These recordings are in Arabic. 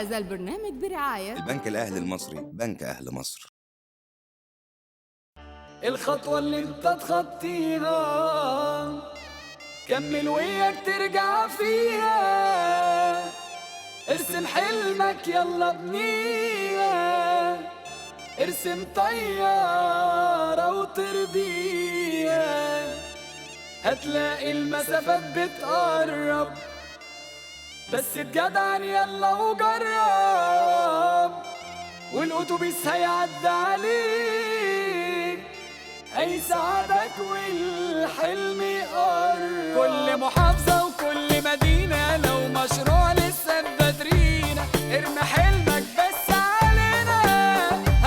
هذا البرنامج برعاية البنك الأهلي المصري، بنك أهل مصر. الخطوة اللي انت تخطيها كمل وياك ترجع فيها، ارسم حلمك يلا بنيها، ارسم طيارة وطير بيها، هتلاقي المسافات بتقرب، بس تجدعن يلا وجرب، والأتوبيس هيعدي عليك هيساعدك والحلم يقرب. كل محافظة وكل مدينة لو مشروع لسه بدرينا، ارمي حلمك بس علينا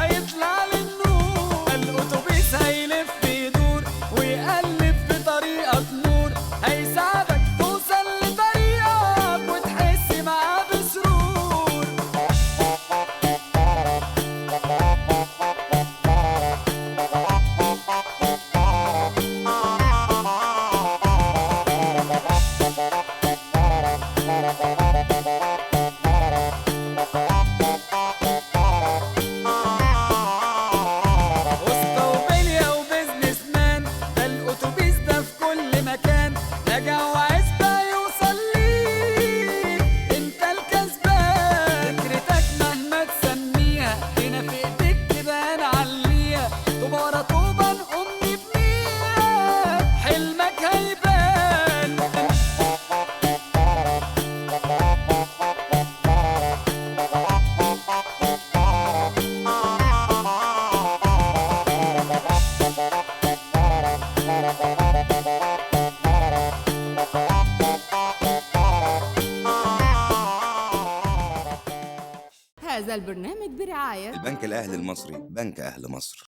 هيطلع للنور. الأتوبيس هيلف يدور ويقلب بطريقك نور، هيساعدك توصل لطريقك وتحس معاه بسرور. هذا البرنامج برعاية البنك الأهلي المصري، بنك أهل مصر.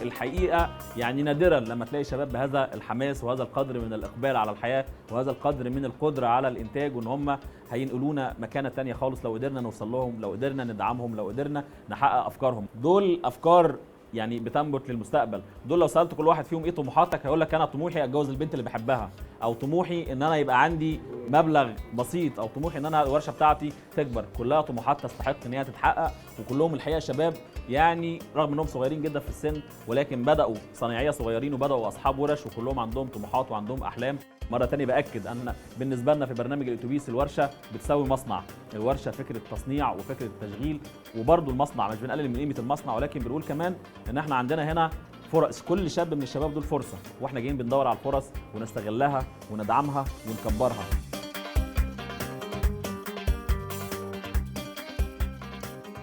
الحقيقه يعني نادرا لما تلاقي شباب بهذا الحماس وهذا القدر من الاقبال على الحياه وهذا القدر من القدره على الانتاج، وان هم هينقلونا مكانه تانية خالص لو قدرنا نوصل لهم، لو قدرنا ندعمهم، لو قدرنا نحقق افكارهم. دول افكار يعني بتنبت للمستقبل. دول لو سالت كل واحد فيهم ايه طموحاتك هيقول لك انا طموحي اتجوز البنت اللي بحبها، او طموحي ان انا يبقى عندي مبلغ بسيط، او طموحي ان انا الورشه بتاعتي تكبر. كلها طموحات تستحق ان هي تتحقق، وكلهم الحقيقه شباب يعني رغم انهم صغيرين جدا في السن ولكن بداوا صنايعيه صغيرين وبداوا اصحاب ورش، وكلهم عندهم طموحات وعندهم احلام. مره ثانيه باكد ان بالنسبه لنا في برنامج الاتوبيس الورشه بتساوي مصنع. الورشه فكره تصنيع وفكره تشغيل، وبرده المصنع مش بنقلل من قيمه المصنع، ولكن بنقول كمان ان احنا عندنا هنا فرص. كل شاب من الشباب دول فرصه، واحنا جايين بندور على الفرص ونستغلها وندعمها ونكبرها.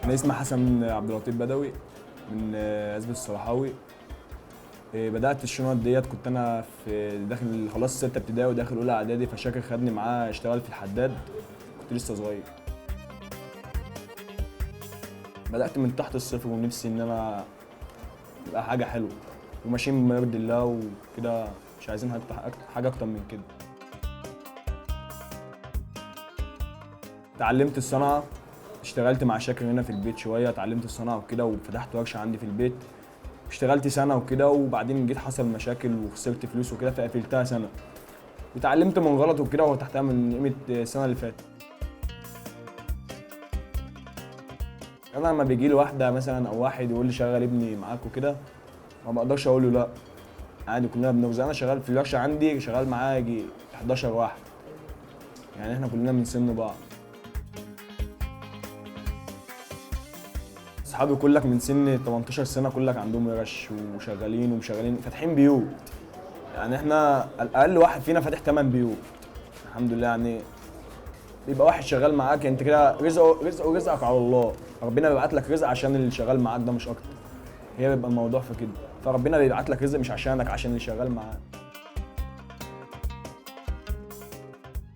أنا اسمي حسن عبد اللطيف بدوي من عزبة الصلاحاوي. بدأت الشنط ديت كنت أنا في داخل خلاص 6 ابتدائي وداخل أولى إعدادي، فشاكر خدني معاه اشتغل في الحداد، كنت لسه صغير. بدأت من تحت الصفر ونفسي إن أنا يبقى حاجة حلوة وماشيين بما يرضي الله وكده، مش عايزين حاجة أكتر من كده. اتعلمت الصنعة، اشتغلت مع شاكر هنا في البيت شويه، اتعلمت الصناعه وكده وفتحت ورشه عندي في البيت. اشتغلت سنه وكده، وبعدين جيت حصل مشاكل وخسرت فلوس وكده فقفلتها سنه. واتعلمت من غلط وكده وفتحتها من قيمه السنه اللي فاتت. انا لما بيجي لي واحده مثلا او واحد يقول لي شغل ابني معاك وكده، ما بقدرش اقول له لا، عادي كلنا بنوزع. انا شغال في الورشه عندي شغال معايا يجي 11 واحد، يعني احنا كلنا من سن بعض. اصحابي كلك من سن 18 سنه كلك عندهم ورش وشغالين ومشغلين فاتحين بيوت، يعني احنا اقل واحد فينا فاتح 8 بيوت الحمد لله. يعني يبقى واحد شغال معاك انت كده رزقك على الله، ربنا بيبعت لك رزق عشان اللي شغال معاك ده مش اكتر. هي بيبقى الموضوع في كده، فربنا بيبعت لك رزق مش عشانك، عشان اللي شغال معاك.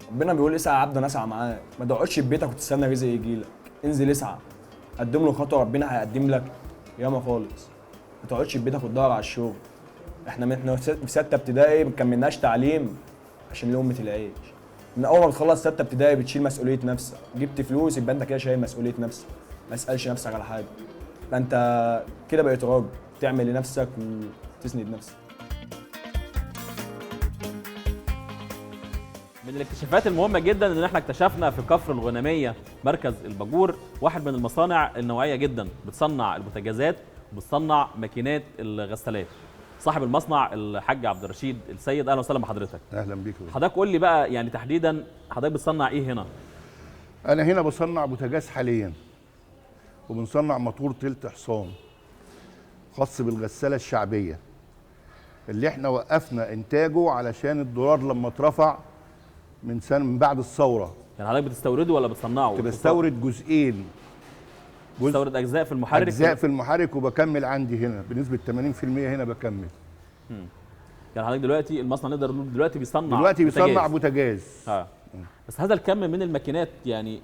ربنا بيقول اسعى يا عبد انا اسعى معاك، ما تقعدش في بيتك وتستنى رزق يجي لك، انزل اسعى، قدم له خطوه ربنا هيقدم لك ياما خالص. ما تقعدش في بيتك وتدور على الشغل. احنا في 6 ابتدائي ما كملناش تعليم عشان لقمه العيش. من اول ما بتخلص 6 ابتدائي بتشيل مسؤوليه نفسك، جبت فلوس يبقى انت كده شايل مسؤوليه نفسك، ما تسالش نفسك على حاجه، يبقى انت كده بقيت راجل تعمل لنفسك وتسند نفسك. من الاكتشافات المهمة جدا ان احنا اكتشفنا في كفر الغنمية مركز الباجور واحد من المصانع النوعية جدا، بتصنع البوتاجازات وبتصنع ماكينات الغسالات. صاحب المصنع الحاج عبد الرشيد السيد، اهلا وسهلا بحضرتك. اهلا بيك. حضرتك قول لي بقى يعني تحديدا حضرتك بتصنع ايه هنا؟ انا هنا بصنع بوتاجاز حاليا، وبنصنع موتور تلت حصان خاص بالغسالة الشعبية اللي احنا وقفنا انتاجه علشان الدولار لما اترفع من سنة من بعد الثورة. يعني حضرتك بتستورده ولا بتصنعه؟ كنت بستورد جزئين، بتستورد اجزاء في المحرك؟ اجزاء في المحرك، وبكمل عندي هنا بنسبة 80% هنا بكمل. يعني حضرتك دلوقتي المصنع نقدر نقول دلوقتي بيصنع بوتاجاز. بس هذا الكم من الماكينات يعني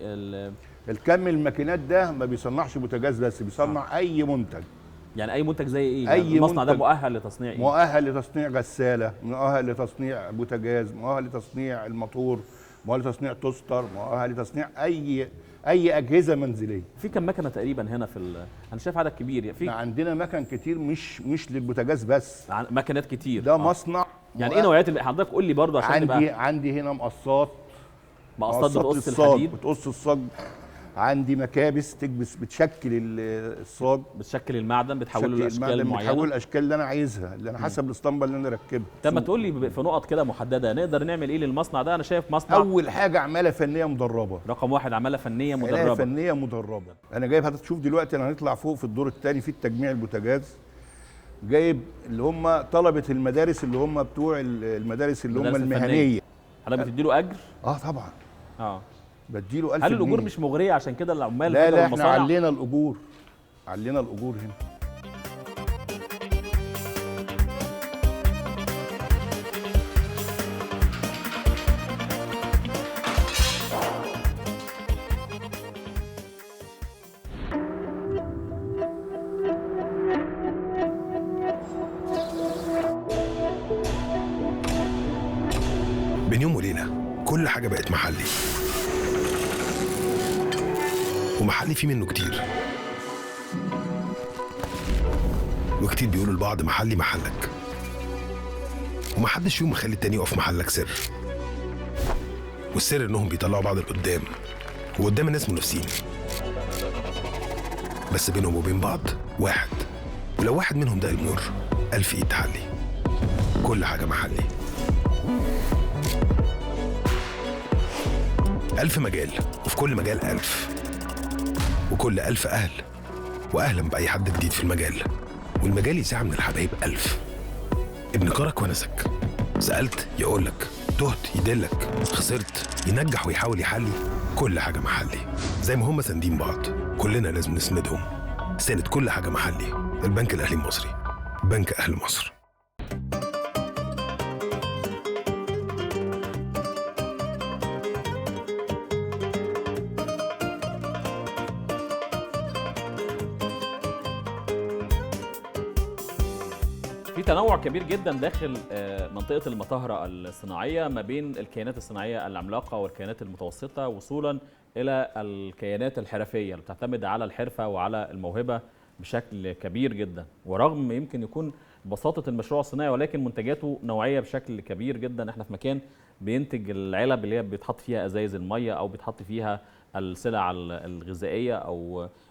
الكم الماكينات ده ما بيصنعش بوتاجاز بس، بيصنع اي منتج. يعني اي منتج زي ايه؟ أي يعني المصنع ده منتج مؤهل لتصنيع ايه؟ مؤهل لتصنيع غسالة، مؤهل لتصنيع بوتاجاز، مؤهل لتصنيع الموتور، مؤهل لتصنيع توستر، مؤهل لتصنيع اي اجهزة منزلية. في كم مكنة تقريبا هنا انا شايف عدد كبير يعني. في عندنا مكن كتير، مش للبوتاجاز بس، مكنات كتير. ده مصنع. يعني ايه نوعيات حضرتك قول لي برضه عشان عندي هنا مقصات بتقص الحديد، بتقص الصاج. عندي مكابس بتشكل الصاج، بتشكل المعدن، بتحوله لاشكال معينه، بتحول الاشكال اللي انا عايزها، اللي انا حسب الاسطمبه اللي انا ركبها. طب ما تقول لي في نقط كده محدده نقدر نعمل ايه للمصنع ده؟ انا شايف مصنع اول حاجه عماله فنيه مدربه، رقم واحد عماله فنيه مدربه. عماله فنيه مدربه. انا جايب، هتشوف دلوقتي انا هنطلع فوق في الدور الثاني في التجميع البوتاجاز، جايب اللي هم طلبه المدارس، اللي هم بتوع المدارس اللي هم المهنيه. حضرتك بتديله اجر؟ طبعا. بديله 1000 هل الاجور مش مغريه عشان كده العمال؟ لا احنا علينا الاجور هنا. بين يوم وليلة كل حاجة بقت محلي، ومحلي فيه منه كتير، وكتير بيقولوا لبعض محلي محلك، ومحدش فيهم مخلي التاني يقف محلك سر. والسر انهم بيطلعوا بعض لقدام وقدام الناس منافسين، بس بينهم وبين بعض واحد، ولو واحد منهم ده المر 1000 ايد تحلي. كل حاجة محلي، 1000 مجال، وفي كل مجال 1000، وكل 1000 أهل، وأهلا بأي حد جديد في المجال، والمجال يساع من الحبايب 1000. ابن جارك ونسك، سألت يقولك، تهت يدلك، خسرت ينجح ويحاول يحلي. كل حاجة محلي، زي ما هم ساندين بعض كلنا لازم نسندهم. ساند كل حاجة محلي. البنك الأهلي المصري، بنك أهل مصر. في تنوع كبير جدا داخل منطقة المطاهرة الصناعية ما بين الكيانات الصناعية العملاقة والكيانات المتوسطة، وصولا إلى الكيانات الحرفية اللي بتعتمد على الحرفة وعلى الموهبة بشكل كبير جدا. ورغم يمكن يكون بساطة المشروع الصناعي ولكن منتجاته نوعية بشكل كبير جدا. احنا في مكان بينتج العلب اللي هي بيتحط فيها ازايز المية او بيتحط فيها السلع الغذائية،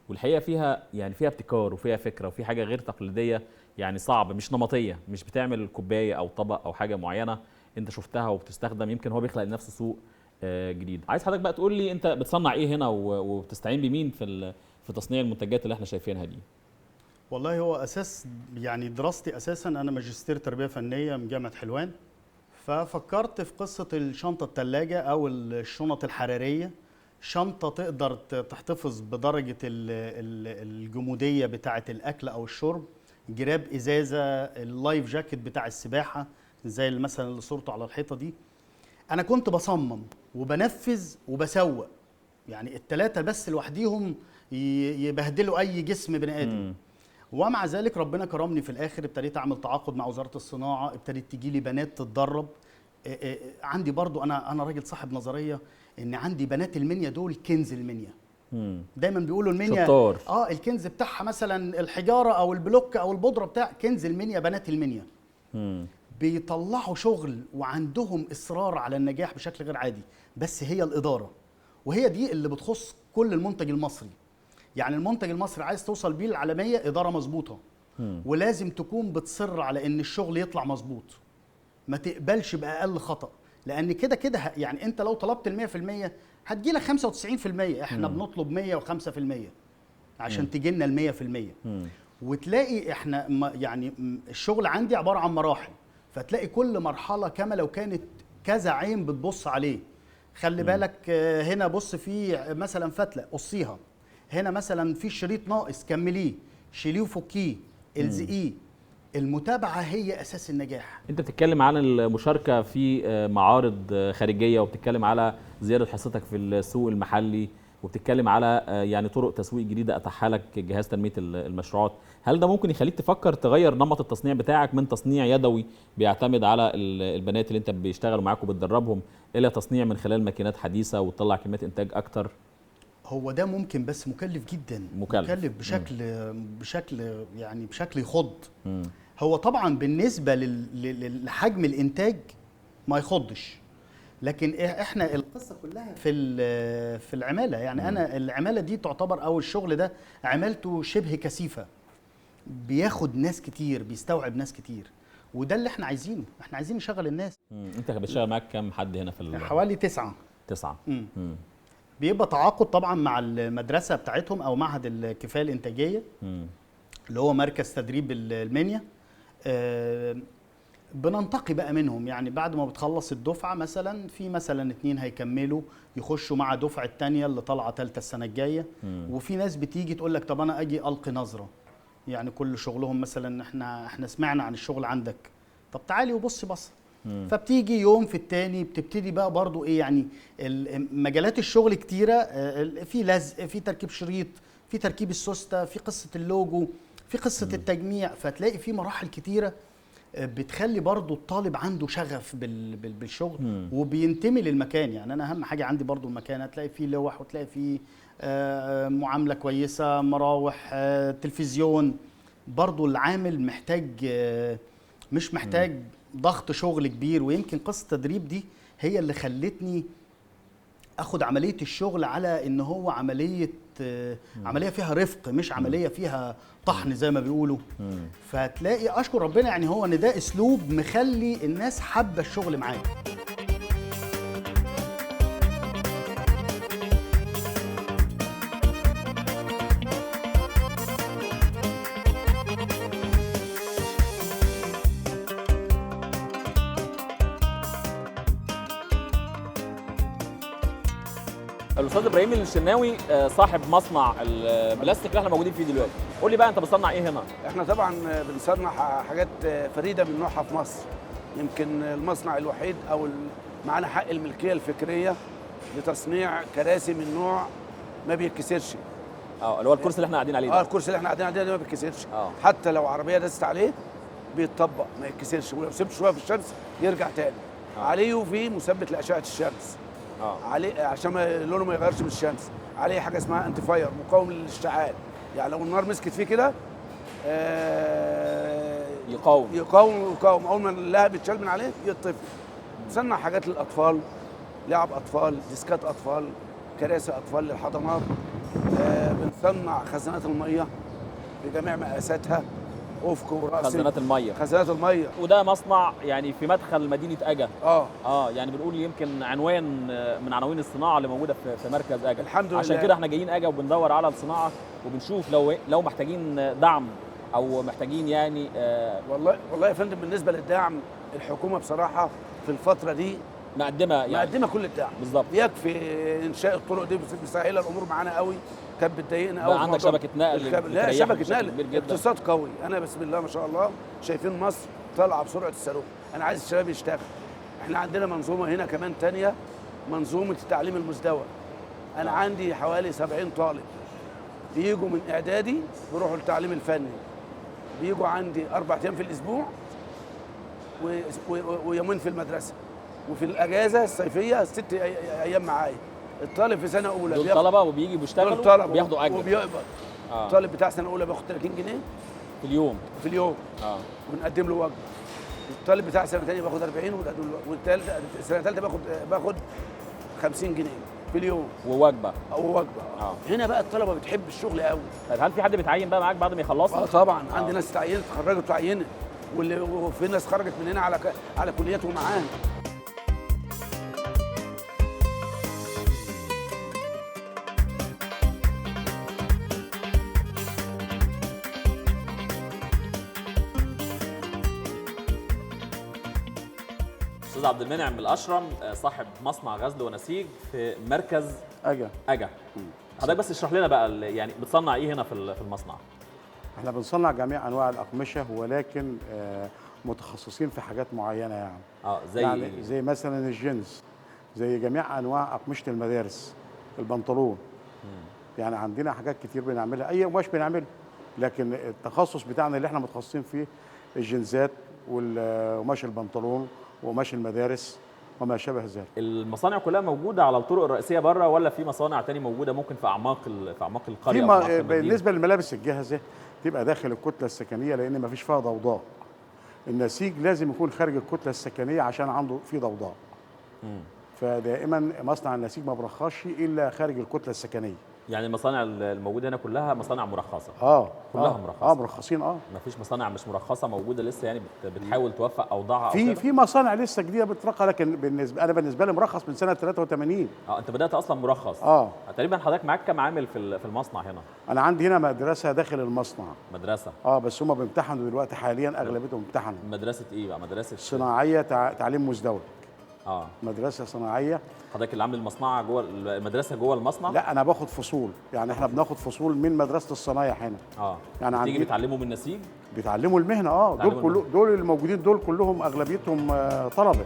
والحقيقة فيها يعني فيها ابتكار وفيها فكرة وفي حاجة غير تقليدية، يعني صعب، مش نمطية، مش بتعمل كوباية او طبق او حاجة معينة انت شفتها وبتستخدم. يمكن هو بيخلق لنفسه سوق جديد. عايز حضرتك بقى تقول لي انت بتصنع ايه هنا وبتستعين بمين في تصنيع المنتجات اللي احنا شايفينها دي؟ والله هو اساس يعني دراستي اساسا انا ماجستير تربيه فنيه من جامعه حلوان، ففكرت في قصه الشنطه الثلاجه او الشنط الحراريه، شنطه تقدر تحتفظ بدرجه الجموديه بتاعه الاكل او الشرب، جراب ازازه، اللايف جاكيت بتاع السباحه زي مثلا اللي صورته على الحيطه دي. انا كنت بصمم وبنفذ وبسوق، يعني الثلاثه بس لوحديهم يبهدلوا اي جسم بني ادم. ومع ذلك ربنا كرمني في الاخر، ابتديت اعمل تعاقد مع وزاره الصناعه، ابتدت تجي لي بنات تتدرب، عندي برضو انا راجل صاحب نظريه ان عندي بنات المنيا دول كنز المنيا. دايما بيقولوا المنيا شطار. الكنز بتاعها مثلا الحجاره او البلوك او البودره بتاع كنز المنيا بنات المنيا. بيطلعوا شغل وعندهم اصرار على النجاح بشكل غير عادي، بس هي الاداره، وهي دي اللي بتخص كل المنتج المصري. يعني المنتج المصري عايز توصل بيه العالميه، اداره مظبوطه، ولازم تكون بتصر على ان الشغل يطلع مظبوط، ما تقبلش باقل خطا، لان كده كده يعني انت لو طلبت ال100% هتجيلك 95%، احنا بنطلب 105% عشان تجي لنا ال100%. وتلاقي احنا يعني الشغل عندي عباره عن مراحل، فتلاقي كل مرحله كما لو كانت كذا عين بتبص عليه. خلي بالك هنا بص في مثلا فتله قصيها، هنا مثلا في شريط ناقص كمليه، شيليه وفكيه، الزقيه. المتابعه هي اساس النجاح. انت بتتكلم عن المشاركه في معارض خارجيه، وبتتكلم على زياده حصتك في السوق المحلي، وبتتكلم على يعني طرق تسويق جديده اتاحها لك جهاز تنميه المشروعات. هل ده ممكن يخليك تفكر تغير نمط التصنيع بتاعك من تصنيع يدوي بيعتمد على البنات اللي انت بيشتغلوا معاك وبتدربهم الى تصنيع من خلال ماكينات حديثه وتطلع كميات انتاج اكتر؟ هو ده ممكن، بس مكلف جدا. مكلف بشكل يخض. هو طبعا بالنسبه لحجم الانتاج ما يخضش، لكن احنا القصه كلها في العماله. يعني انا العماله دي تعتبر، او الشغل ده عمالته شبه كثيفه، بياخد ناس كتير، بيستوعب ناس كتير، وده اللي احنا عايزينه. احنا عايزين نشغل الناس. انت بتشتغل معاك كام حد هنا في حوالي 9. 9. بيبقى تعاقد طبعا مع المدرسه بتاعتهم او معهد الكفايه الانتاجيه اللي هو مركز تدريب المنيا. بننتقي بقى منهم، يعني بعد ما بتخلص الدفعه مثلا في مثلا 2 هيكملوا يخشوا مع دفعه الثانيه اللي طالعه ثالثه السنه الجايه. وفي ناس بتيجي تقول لك طب انا اجي القي نظره، يعني كل شغلهم مثلا احنا سمعنا عن الشغل عندك، طب تعالي وبصي بصه. فبتيجي يوم في التاني بتبتدي بقى برضو ايه، يعني مجالات الشغل كتيره، في لزق، في تركيب شريط، في تركيب السوسته، في قصه اللوجو، في قصه التجميع. فتلاقي في مراحل كتيره بتخلي برضو الطالب عنده شغف بالشغل وبينتمي للمكان. يعني انا اهم حاجه عندي برضو المكان، هتلاقي فيه لوح وتلاقي فيه معامله كويسه، مراوح، تلفزيون. برضو العامل محتاج، مش محتاج ضغط شغل كبير. ويمكن قصه التدريب دي هي اللي خلتني اخد عمليه الشغل على ان هو عمليه فيها رفق، مش عمليه فيها طحن زي ما بيقولوا. فتلاقي اشكر ربنا يعني هو ان ده اسلوب مخلي الناس حابه الشغل معايا. الاستاذ ابراهيم الشناوي صاحب مصنع البلاستيك اللي احنا موجودين فيه دلوقتي. قول لي بقى انت بتصنع ايه هنا؟ احنا طبعا بنصنع حاجات فريده من نوعها في مصر. يمكن المصنع الوحيد او معانا حق الملكيه الفكريه لتصنيع كراسي من نوع ما بيتكسرش. اللي هو الكرسي اللي احنا قاعدين عليه ده. الكرسي اللي احنا قاعدين عليه ده ما بيتكسرش. حتى لو عربيه دست عليه بيتطبق ما يتكسرش، ولو سبت شويه في الشمس يرجع تاني. عليه وفي مثبت لاشعه الشمس. عليه عشان لونه ما يغيرش من الشمس. عليه حاجه اسمها انتي فاير، مقاوم للاشتعال. يعني لو النار مسكت فيه كده يقاوم. اول ما اللهب يتشال من عليه يطفي. بنصنع حاجات للاطفال، لعب اطفال، ديسكات اطفال، كراسي اطفال للحضانات. بنصنع خزانات الميه بجميع مقاساتها، افق ورأس. خزانات الميه. وده مصنع يعني في مدخل مدينه اجا. يعني بنقول يمكن عنوان من عناوين الصناعه اللي موجوده في مركز اجا. الحمد لله. عشان كده احنا جايين اجا وبندور على الصناعه وبنشوف لو محتاجين دعم او محتاجين يعني والله يا فندم، بالنسبه للدعم الحكومه بصراحه في الفتره دي مقدمه كل الدعم بالظبط. يكفي انشاء الطرق دي مسهله الامور معانا قوي، كانت بتضايقنا قوي. عندك شبكه نقل. لا، شبكه نقل، اقتصاد قوي. انا بسم الله ما شاء الله شايفين مصر طالعه بسرعه الصاروخ. انا عايز الشباب يشتغل. احنا عندنا منظومه هنا كمان تانية، منظومه التعليم المزدوج. انا عندي حوالي 70 طالب بيجوا من اعدادي بيروحوا التعليم الفني، بيجوا عندي 4 ايام في الاسبوع ويومين في المدرسه. وفي الاجازه الصيفيه 6 ايام معايا. الطالب في سنه اولى دول طلبه وبيجي بيشتغلوا دول طلبة وبياخدوا اجر وبيقبض. الطالب بتاع سنه اولى بياخد 30 جنيه في اليوم. ونقدم له وجبه. الطالب بتاع سنه ثانيه بياخد 40 والثالث سنه ثالثه باخد 50 جنيه في اليوم ووجبه. هنا بقى الطلبه بتحب الشغل قوي. طيب هل في حد بيتعين بقى معاك بعد ما يخلصوا؟ طبعا عندي ناس اتعينت اتخرجت وعينت، وفي ناس خرجت من هنا على كليات ومعاهد. استاذ عبد المنعم الاشرم صاحب مصنع غزل ونسيج في مركز اجا. حضرتك بس اشرح لنا بقى يعني بتصنع ايه هنا في المصنع؟ احنا بنصنع جميع انواع الاقمشه، ولكن متخصصين في حاجات معينه يعني. زي يعني إيه؟ زي مثلا الجينز، زي جميع انواع اقمشه المدارس، البنطلون. يعني عندنا حاجات كتير بنعملها، اي قماش بنعمله، لكن التخصص بتاعنا اللي احنا متخصصين فيه الجينزات وقماش البنطلون وقماش المدارس وما شابه ذلك. المصانع كلها موجوده على الطرق الرئيسيه بره، ولا في مصانع تاني موجوده ممكن في اعماق القريه؟ بالنسبه للملابس الجاهزه تبقى داخل الكتله السكنيه، لان ما فيش فيها ضوضاء. النسيج لازم يكون خارج الكتله السكنيه عشان عنده في ضوضاء. فدائما مصنع النسيج ما برخصش الا خارج الكتله السكنيه. يعني المصانع الموجوده هنا كلها مصانع مرخصه؟ كلها مرخصه. مرخصين. ما فيش مصانع مش مرخصه موجوده لسه يعني بتحاول توفق اوضاعها؟ في مصانع لسه جديده بترقى، لكن بالنسبه لي مرخص من سنه 83. انت بدات اصلا مرخص؟ تقريبا حضرتك معاك كام عامل في المصنع هنا؟ انا عندي هنا مدرسه داخل المصنع. مدرسه؟ بس هم بيمتحنوا دلوقتي حاليا، اغلبيتهم امتحنوا. مدرسه ايه بقى؟ مدرسه صناعيه تعليم مزدوج. مدرسه صناعيه. حضرتك اللي عامل المصنع جوه المدرسه جوه المصنع؟ لا، انا باخد فصول، يعني احنا بناخد فصول من مدرسه الصنايع هنا. يعني تيجي بتعلموا من النسيج؟ بيتعلموا المهنه. دول الموجودين دول كلهم اغلبيتهم طلبه.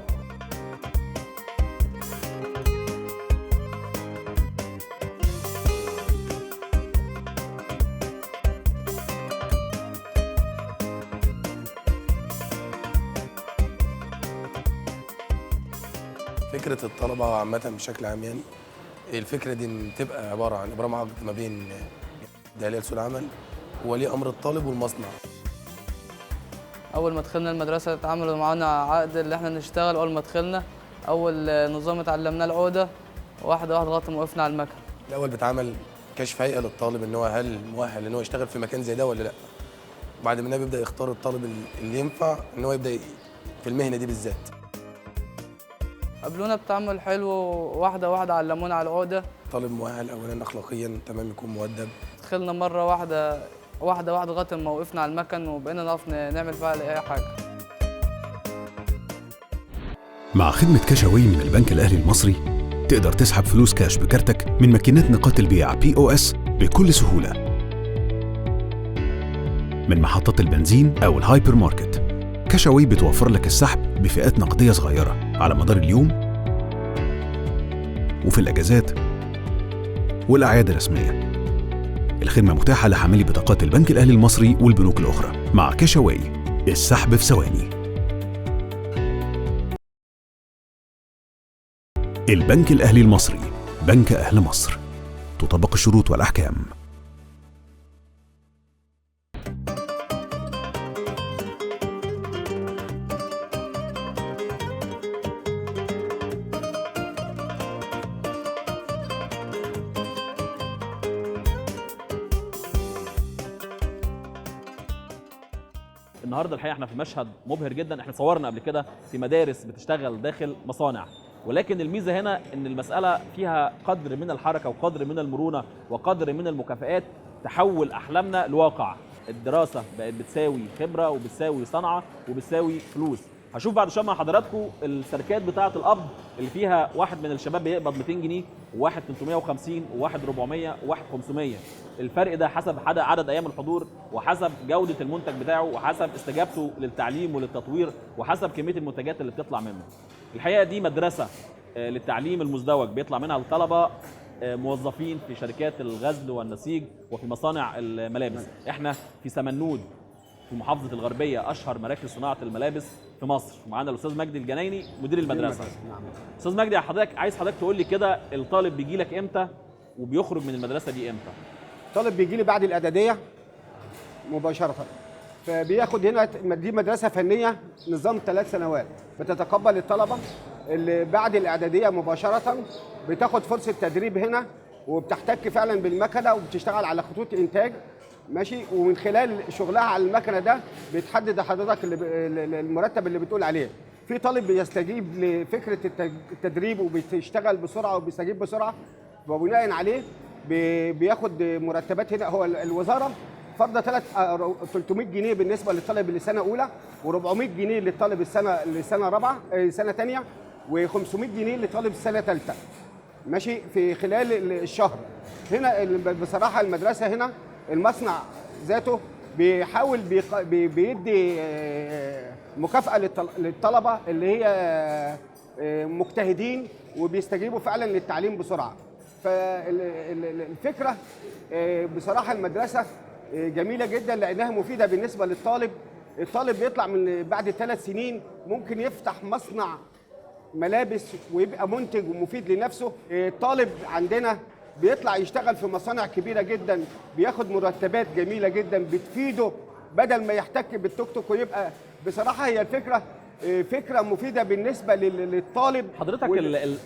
فكرة الطلبة عامة بشكل عام يعني الفكرة دي إن تبقى عبارة عن إبرام عقد ما بين داخلية سوق العمل وولي أمر الطالب والمصنع. أول ما دخلنا المدرسة اتعاملوا معانا عقد اللي احنا نشتغل. أول ما دخلنا أول نظام اتعلمناه العقدة، واحدة واحدة لغاية ما وقفنا على المكن. الأول بتعمل كشف هيئة للطالب إن هو هل مؤهل إن هو يشتغل في مكان زي ده ولا لأ. بعد منها بيبدأ يختار الطالب اللي ينفع إن هو يبدأ في المهنة دي بالذات. قابلونا بتعامل حلو، واحدة واحدة علمونا على العقدة. طالب مؤهل أولا أخلاقيا تمام، يكون مؤدب. دخلنا مرة واحدة لغاية ما وقفنا على المكن وبقينا نقف نعمل فيها أي حاجة. مع خدمة كاشاوي من البنك الأهلي المصري تقدر تسحب فلوس كاش بكارتك من ماكينات نقاط البيع POS بكل سهولة من محطات البنزين أو الهايبر ماركت. كاشاوي بتوفر لك السحب بفئات نقدية صغيرة على مدار اليوم وفي الأجازات والأعياد الرسمية. الخدمة متاحة لحاملي بطاقات البنك الأهلي المصري والبنوك الأخرى. مع كاشاوي السحب في ثواني. البنك الأهلي المصري، بنك أهل مصر. تطبق الشروط والأحكام. النهارده الحقيقه احنا في مشهد مبهر جدا. احنا صورنا قبل كده في مدارس بتشتغل داخل مصانع، ولكن الميزه هنا ان المساله فيها قدر من الحركه وقدر من المرونه وقدر من المكافآت تحول احلامنا لواقع. الدراسه بقت بتساوي خبره وبتساوي صنعه وبتساوي فلوس. هشوف بعد شويه مع حضراتكم الشركات بتاعه القبض اللي فيها واحد من الشباب بيقبض 200 جنيه وواحد 350 وواحد 400 وواحد 500. الفرق ده حسب عدد ايام الحضور وحسب جوده المنتج بتاعه وحسب استجابته للتعليم وللتطوير وحسب كميه المنتجات اللي بتطلع منه. الحقيقه دي مدرسه للتعليم المزدوج بيطلع منها الطلبه موظفين في شركات الغزل والنسيج وفي مصانع الملابس. احنا في سمنود في محافظه الغربيه، اشهر مراكز صناعه الملابس في مصر. ومعانا الاستاذ مجدي الجنايني مدير المدرسه. نعم. استاذ مجدي، عايز حضرتك تقول لي كده، الطالب بيجي لك امتى وبيخرج من المدرسه دي امتى؟ طالب بيجي لي بعد الاعداديه مباشره، فبياخد هنا دي مدرسه فنيه نظام 3 سنوات، بتتقبل الطلبه اللي بعد الاعداديه مباشره، بتاخد فرصه تدريب هنا وبتحتك فعلا بالمكنه وبتشتغل على خطوط انتاج ماشي، ومن خلال شغلها على المكنه ده بتحدد حضرتك المرتب اللي بتقول عليه. في طالب بيستجيب لفكره التدريب وبيشتغل بسرعه وبيستجيب بسرعه، وبناء عليه بياخد مرتبات هنا. هو الوزاره فرض 300 جنيه بالنسبه للطالب اللي سنه اولى، و400 جنيه للطالب السنه رابعه سنه ثانيه، و500 جنيه لطالب السنه ثالثه ماشي في خلال الشهر. هنا بصراحه المدرسه هنا المصنع ذاته بيحاول بيدي مكافاه للطلبه اللي هي مجتهدين وبيستجيبوا فعلا للتعليم بسرعه. فالفكره بصراحه المدرسه جميله جدا لانها مفيده بالنسبه للطالب. الطالب بيطلع من بعد 3 سنين ممكن يفتح مصنع ملابس ويبقى منتج ومفيد لنفسه. الطالب عندنا بيطلع يشتغل في مصانع كبيره جدا، بياخد مرتبات جميله جدا بتفيده بدل ما يحتك بالتوك توك. ويبقى بصراحه هي الفكره فكره مفيده بالنسبه للطالب. حضرتك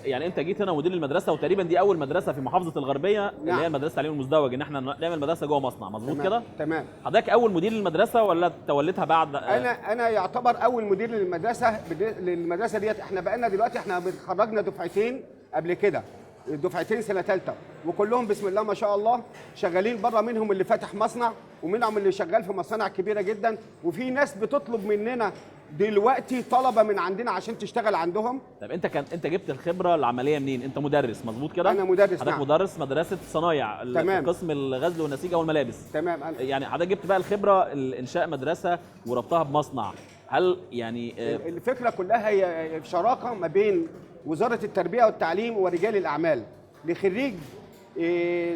يعني انت جيت هنا مدير المدرسه، وتقريبا دي اول مدرسه في محافظه الغربيه. نعم. اللي هي مدرسه التعليم المزدوج، ان احنا نعمل مدرسه جوه مصنع، مظبوط كده؟ تمام. حضرتك اول مدير للمدرسه ولا توليتها بعد؟ انا يعتبر اول مدير للمدرسه ديت. احنا بقالنا دلوقتي احنا خرجنا دفعتين قبل كده، دفعتين سنه ثالثه، وكلهم بسم الله ما شاء الله شغالين بره، منهم اللي فاتح مصنع ومنهم اللي شغال في مصانع كبيره جدا. وفي ناس بتطلب مننا دلوقتي طلبه من عندنا عشان تشتغل عندهم. طب انت جبت الخبره العمليه منين؟ انت مدرس مظبوط كده؟ انا مدرس. حضرتك مدرس مدرسه صنايع في قسم الغزل والنسيجه والملابس. تمام. يعني حضرتك جبت بقى الخبره انشاء مدرسه وربطها بمصنع. هل يعني الفكره كلها هي شراكه ما بين وزاره التربيه والتعليم ورجال الاعمال لخريج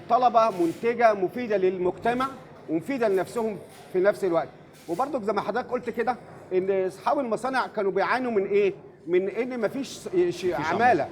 طلبه منتجه مفيده للمجتمع ومفيده لنفسهم في نفس الوقت. وبرضك زي ما حضرتك قلت كده ان اصحاب المصانع كانوا بيعانوا من ايه؟ من ان مفيش عماله.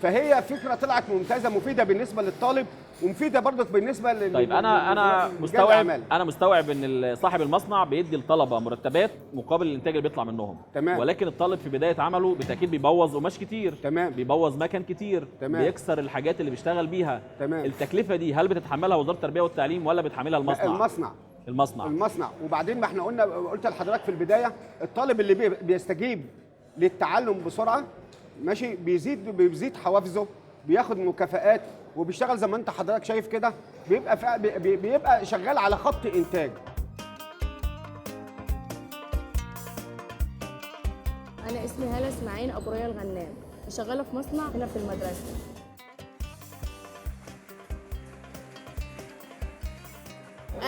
فهي فكره طلعت ممتازه مفيده بالنسبه للطالب ومفيده برضك بالنسبه طيب انا مستوعب ان صاحب المصنع بيدي الطلبه مرتبات مقابل الانتاج اللي بيطلع منهم. تمام. ولكن الطالب في بدايه عمله بالتاكيد بيبوظ قماش كتير. تمام. بيبوظ مكن كتير. تمام. بيكسر الحاجات اللي بيشتغل بيها. تمام. التكلفه دي هل بتتحملها وزاره التربيه والتعليم ولا بتحملها المصنع؟ المصنع. وبعدين ما احنا قلت لحضرتك في البدايه الطالب اللي بيستجيب للتعلم بسرعه ماشي بيزيد حوافزه، بياخد مكافآت وبيشتغل زي ما انت حضرتك شايف كده، بيبقى شغال على خط انتاج. انا اسمي هاله اسماعيل ابو ريا الغنام، شغاله في مصنع هنا في المدرسه.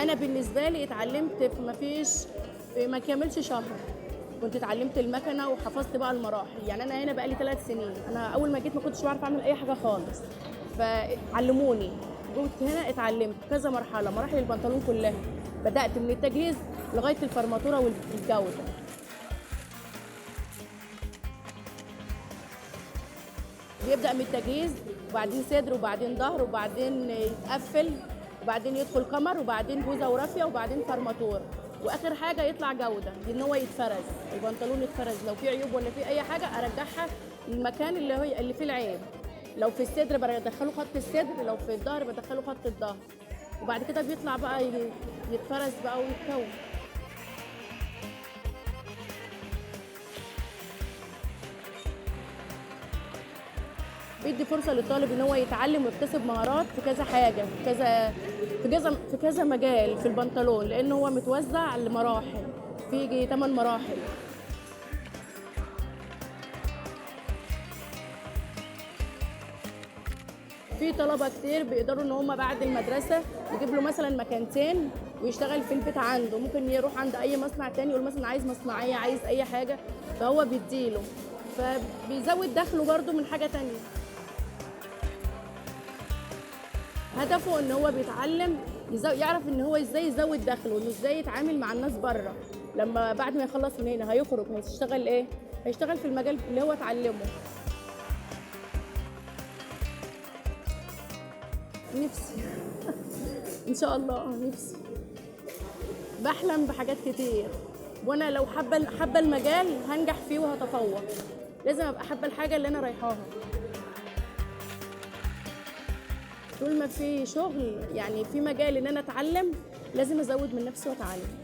انا بالنسبه لي اتعلمت في ما كملش شهر كنت اتعلمت المكنه وحفظت بقى المراحل. يعني انا هنا بقى لي 3 سنين. انا اول ما جيت ما كنتش بعرف اعمل اي حاجه خالص، فعلموني. جيت هنا اتعلمت كذا مرحله، مراحل البنطلون كلها، بدات من التجهيز لغايه الفرماتوره والجوده. بيبدا من التجهيز وبعدين صدر وبعدين ظهر وبعدين يتقفل وبعدين يدخل كمر وبعدين بوزه ورافيه وبعدين فرماتور، واخر حاجه يطلع جوده، ان هو يتفرز البنطلون يتفرز. لو في عيوب ولا في اي حاجه ارجعها للمكان اللي فيه العيب. لو في الصدر بدخله خط الصدر، لو في الظهر بدخله خط الظهر، وبعد كده بيطلع بقى يتفرز بقى ويتكون. بيدي فرصه للطالب ان هو يتعلم ويكتسب مهارات في كذا حاجه، في كذا مجال في البنطلون، لان هو متوزع لمراحل، في 8 مراحل. في طلبه كتير بيقدروا ان هم بعد المدرسه يجيب له مثلا مكانتين ويشتغل في البيت عنده، ممكن يروح عند اي مصنع تاني يقول مثلا عايز مصنعيه، عايز اي حاجه، فهو بيديله، فبيزود دخله برده من حاجه تانيه. هدفه ان هو بيتعلم يعرف ان هو ازاي يزود دخله وانه ازاي يتعامل مع الناس بره. لما بعد ما يخلص من هنا هيخرج هيشتغل ايه؟ هيشتغل في المجال اللي هو اتعلمه. نفسي ان شاء الله نفسي بحلم بحاجات كتير، وانا لو حابه المجال هنجح فيه وهتفوق. لازم ابقى حابه الحاجه اللي انا رايحاها. طول ما في شغل يعني في مجال ان انا اتعلم لازم ازود من نفسي واتعلم.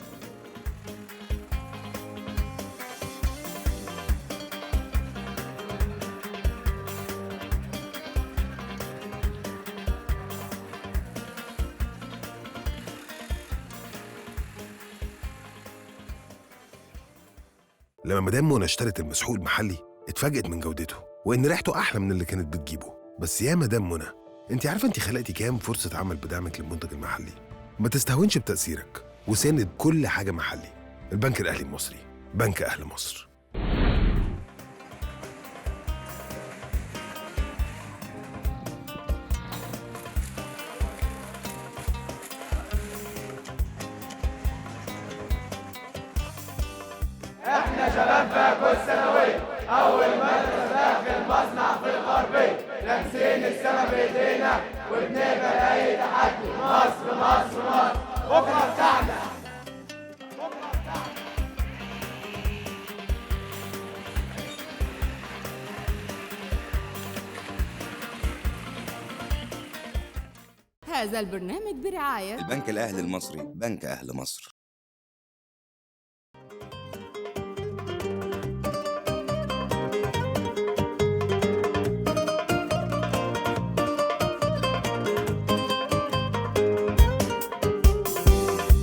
لما مدام منى اشترت المسحوق المحلي اتفاجئت من جودته وان ريحته احلى من اللي كانت بتجيبه. بس يا مدام منى، انت عارفه انت خلقتي كام فرصه عمل بدعمك للمنتج المحلي؟ ما تستهونش بتاثيرك وساند كل حاجه محلي. البنك الاهلي المصري، بنك اهل مصر. احنا شباب باكو الثانوية، أول مدرسة داخل مصنع في الغربية، لامسين السما بإيدينا وبنقبل أي تحدي. مصر مصر مصر، بكرة بتاعنا. هذا البرنامج برعاية البنك الأهلي المصري، بنك أهل مصر.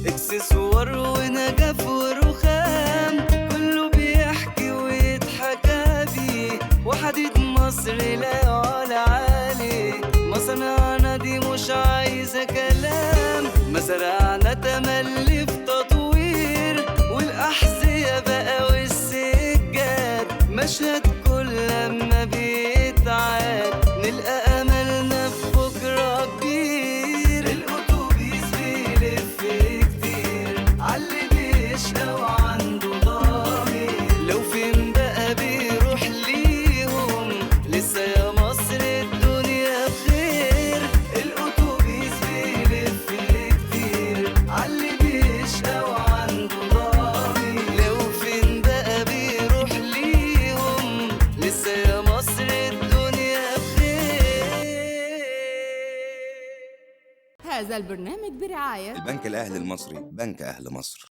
اكسسوار ونجف ورخام، كله بيحكي ويتحكى بيه، وحديد مصر لا يعلى عليه. مصنعنا دي مش عايزة كلام، مزرعنا تملي في تطوير، والأحذية بقى والسجاد مشهد كل لما بيتعاد، نلقى أملنا في بكرة كبير. الأتوبيس بيلف كتير عاللي بيشقى وعنده ضمير، لو فين بقى بيروح ليهم لسه يا مصر الدنيا بخير. الأتوبيس بيلف كتير عاللي بيشقى وعنده ضمير، لو فين بقى بيروح ليهم لسه يا مصر الدنيا بخير. هذا البرنامج برعاية البنك الأهلي المصري، بنك أهل مصر.